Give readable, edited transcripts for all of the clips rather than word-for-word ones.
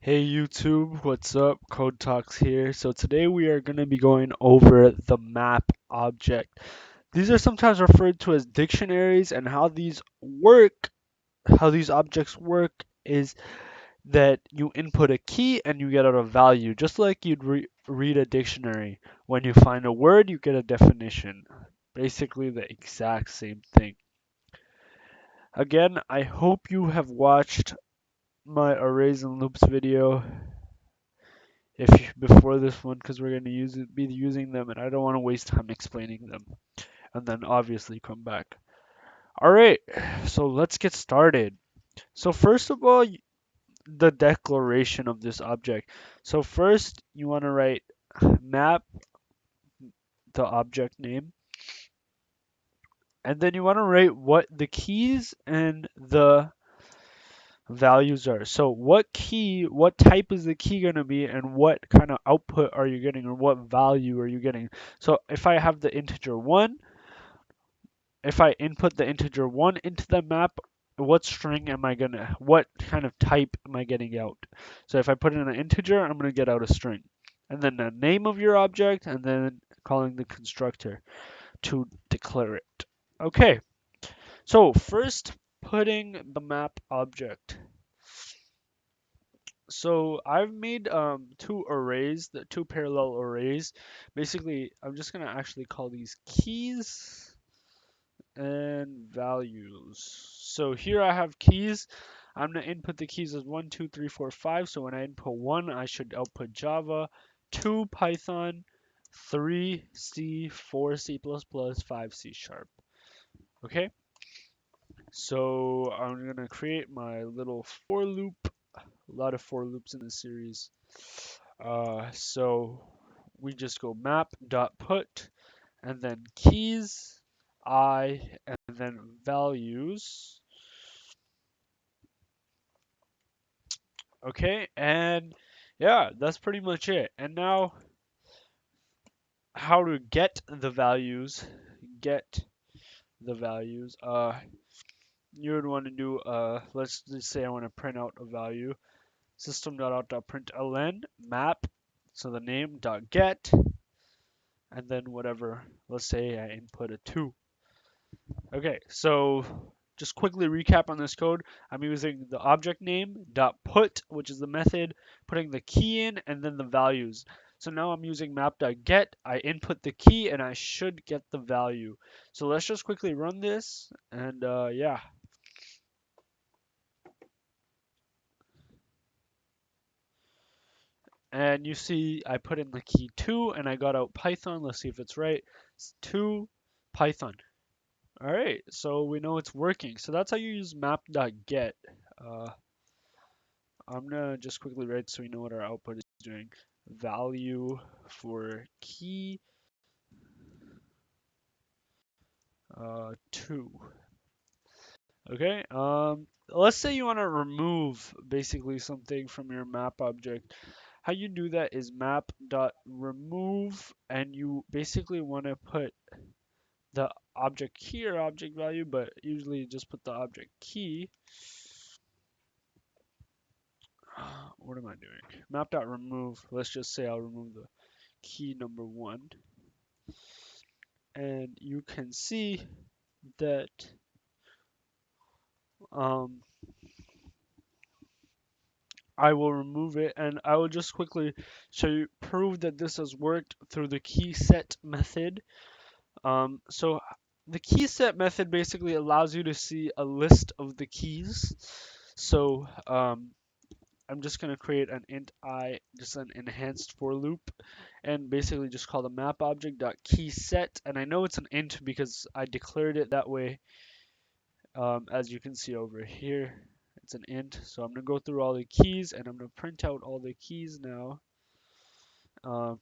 Hey YouTube, what's up? Code Talks here. So today we are going to be going over the map object. These are sometimes referred to as dictionaries, and how these work, how these objects work is that you input a key and you get out a value, just like you'd read a dictionary. When you find a word, you get a definition. Basically the exact same thing. Again, I hope you have watched my arrays and loops video before this one, because we're going to be using them and I don't want to waste time explaining them and then obviously come back. All right, so let's get started. So first of all, the declaration of this object. So first you want to write map, the object name, and then you want to write what the keys and the values are. So what type is the key going to be, and what kind of output are you getting, or what value are you getting? So if I have the integer 1, if I input the integer 1 into the map, what kind of type am I getting out? So if I put in an integer, I'm going to get out a string. And then the name of your object, and then calling the constructor to declare it. Okay, so first putting the map object. So I've made two arrays, the two parallel arrays. Basically, I'm just gonna actually call these keys and values. So here I have keys. I'm gonna input the keys as 1, 2, 3, 4, 5. So when I input 1, I should output Java, 2 Python, 3 C, 4 C++, 5 C sharp. Okay, so I'm gonna create my little for loop. A lot of for loops in this series. So we just go map dot put and then keys I and then values. Okay, and yeah, that's pretty much it. And now how to get the values. Get the values. You would want to do let's just say I want to print out a value. System.out.println map. So the name dot get and then whatever. Let's say I input a 2. Okay, so just quickly recap on this code. I'm using the object name dot put, which is the method, putting the key in and then the values. So now I'm using map.get. I input the key and I should get the value. So let's just quickly run this and yeah. And you see I put in the key 2 and I got out Python. Let's see if it's right. It's 2 Python. All right, so we know it's working. So that's how you use map.get. Uh, I'm gonna just quickly write so we know what our output is doing. Value for key 2. Okay. Let's say you want to remove basically something from your map object. How you do that is map.remove, and you basically want to put the object key or object value, but usually just put the object key. What am I doing? Map.remove. Let's just say I'll remove the key number 1. And you can see that um, I will remove it, and I will just quickly show you prove that this has worked through the key set method. So the key set method basically allows you to see a list of the keys. So I'm just going to create an int I, just an enhanced for loop, and basically just call the map object dot key set. And I know it's an int because I declared it that way. As you can see over here, it's an int. So I'm going to go through all the keys and I'm going to print out all the keys now.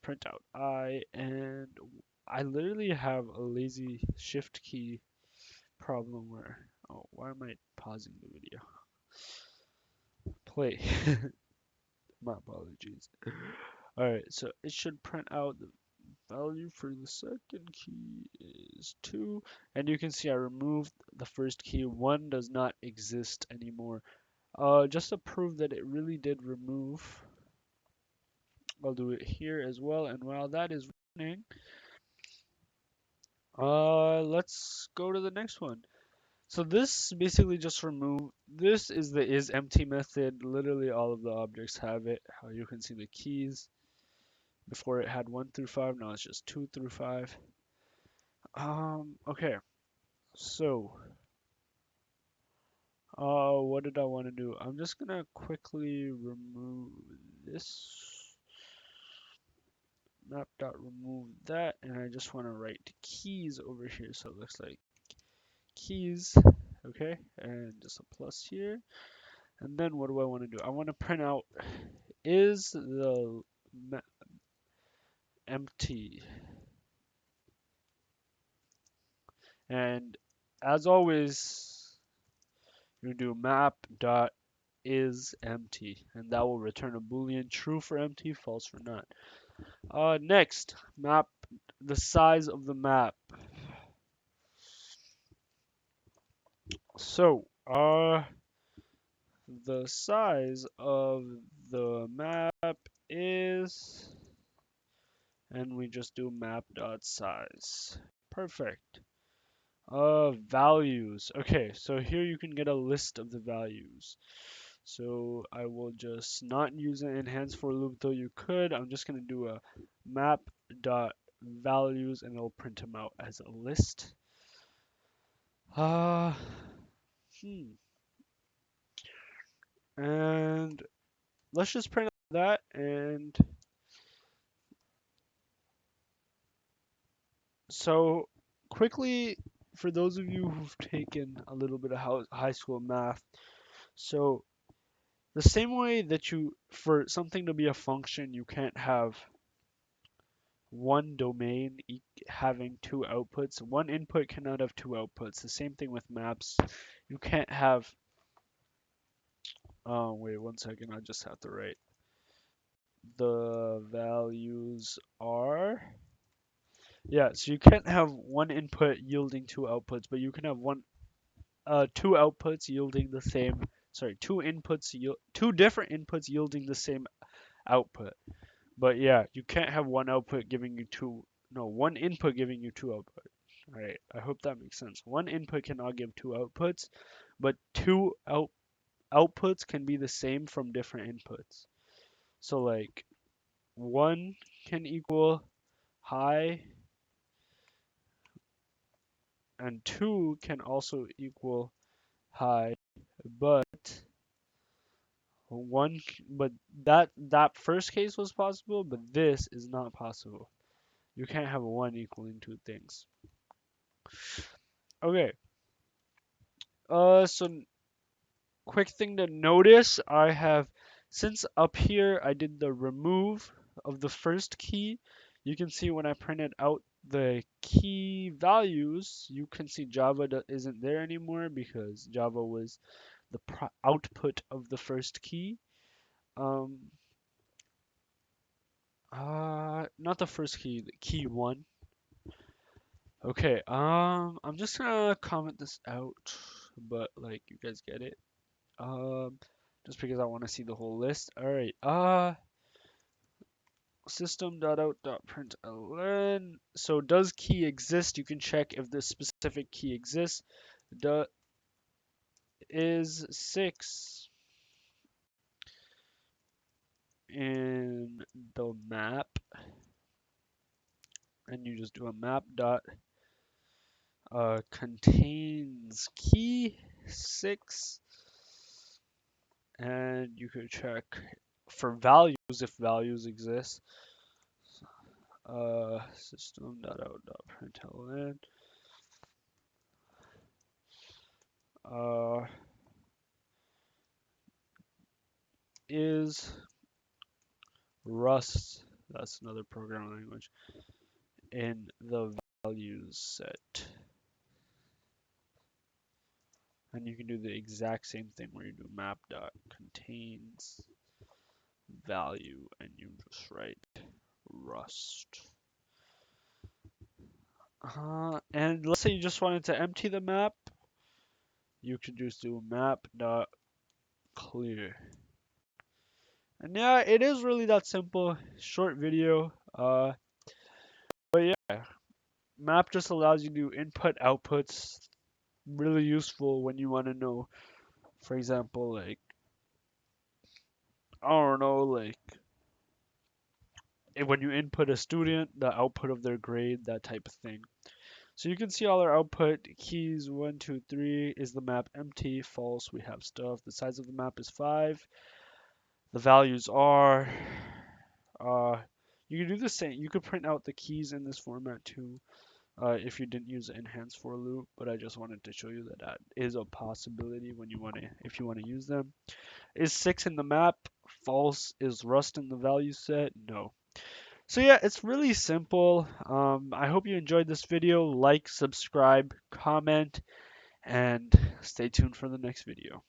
Print out I, and I literally have a lazy shift key problem where, oh, why am I pausing the video? Play. My apologies. Alright, so it should print out the value for the second key is 2, and you can see I removed the first key. 1 does not exist anymore. Just to prove that it really did remove, I'll do it here as well. And while that is running, let's go to the next one. So this basically just remove, this is the isEmpty method. Literally all of the objects have it. How you can see the keys. Before it had 1 through 5, now it's just 2 through 5. Okay. So, what did I want to do? I'm just gonna quickly remove this map dot remove that, and I just want to write keys over here, so it looks like keys. Okay, and just a plus here. And then what do I want to do? I want to print out is the empty, and as always, you do map dot is empty, and that will return a boolean true for empty, false for not. Next, map the size of the map. So, the size of the map is, and we just do map dot size. Perfect. Values. Okay, so here you can get a list of the values. So I will just not use an enhanced for loop, though you could. I'm just gonna do a map dot values, and it'll print them out as a list. Uh, hmm. And let's just print that. And so quickly, for those of you who've taken a little bit of high school math, so the same way that for something to be a function, you can't have one domain having two outputs. One input cannot have two outputs. The same thing with maps. You can't have, oh, wait 1 second, I just have to write. The values are, yeah, so you can't have one input yielding two outputs, but you can have two outputs yielding the same, sorry, two different inputs yielding the same output. But yeah, you can't have one output giving you two, no, one input giving you two outputs. All right, I hope that makes sense. One input cannot give two outputs, but outputs can be the same from different inputs. So like 1 can equal high, and 2 can also equal high, but one but that first case was possible, but this is not possible. You can't have 1 equaling two things. Okay. So quick thing to notice, I have, since up here I did the remove of the first key, you can see when I printed out the key values, you can see Java isn't there anymore because Java was the output of the first key. Um, not the first key, the key 1. Okay, I'm just gonna comment this out, but like you guys get it. Um, just because I want to see the whole list. All right. System.out.println. So does key exist? You can check if the specific key exists. Do is 6 in the map, and you just do a map dot contains key 6, and you could check for values if values exist. System.out.println is Rust, that's another programming language, in the values set. And you can do the exact same thing where you do map dot contains value and you just write Rust. And let's say you just wanted to empty the map, you could just do map dot clear. And yeah, it is really that simple. Short video. But yeah, map just allows you to input outputs. Really useful when you want to know, for example, like I don't know, like when you input a student, the output of their grade, that type of thing. So you can see all our output keys 1, 2, 3. Is the map empty? False. We have stuff. The size of the map is 5. The values are. Uh, you can do the same. You could print out the keys in this format too, if you didn't use the enhance for loop. But I just wanted to show you that that is a possibility when you want to, if you want to use them. Is 6 in the map? False. Is rust in the value set? No. So yeah, it's really simple. I hope you enjoyed this video. Like, subscribe, comment, and stay tuned for the next video.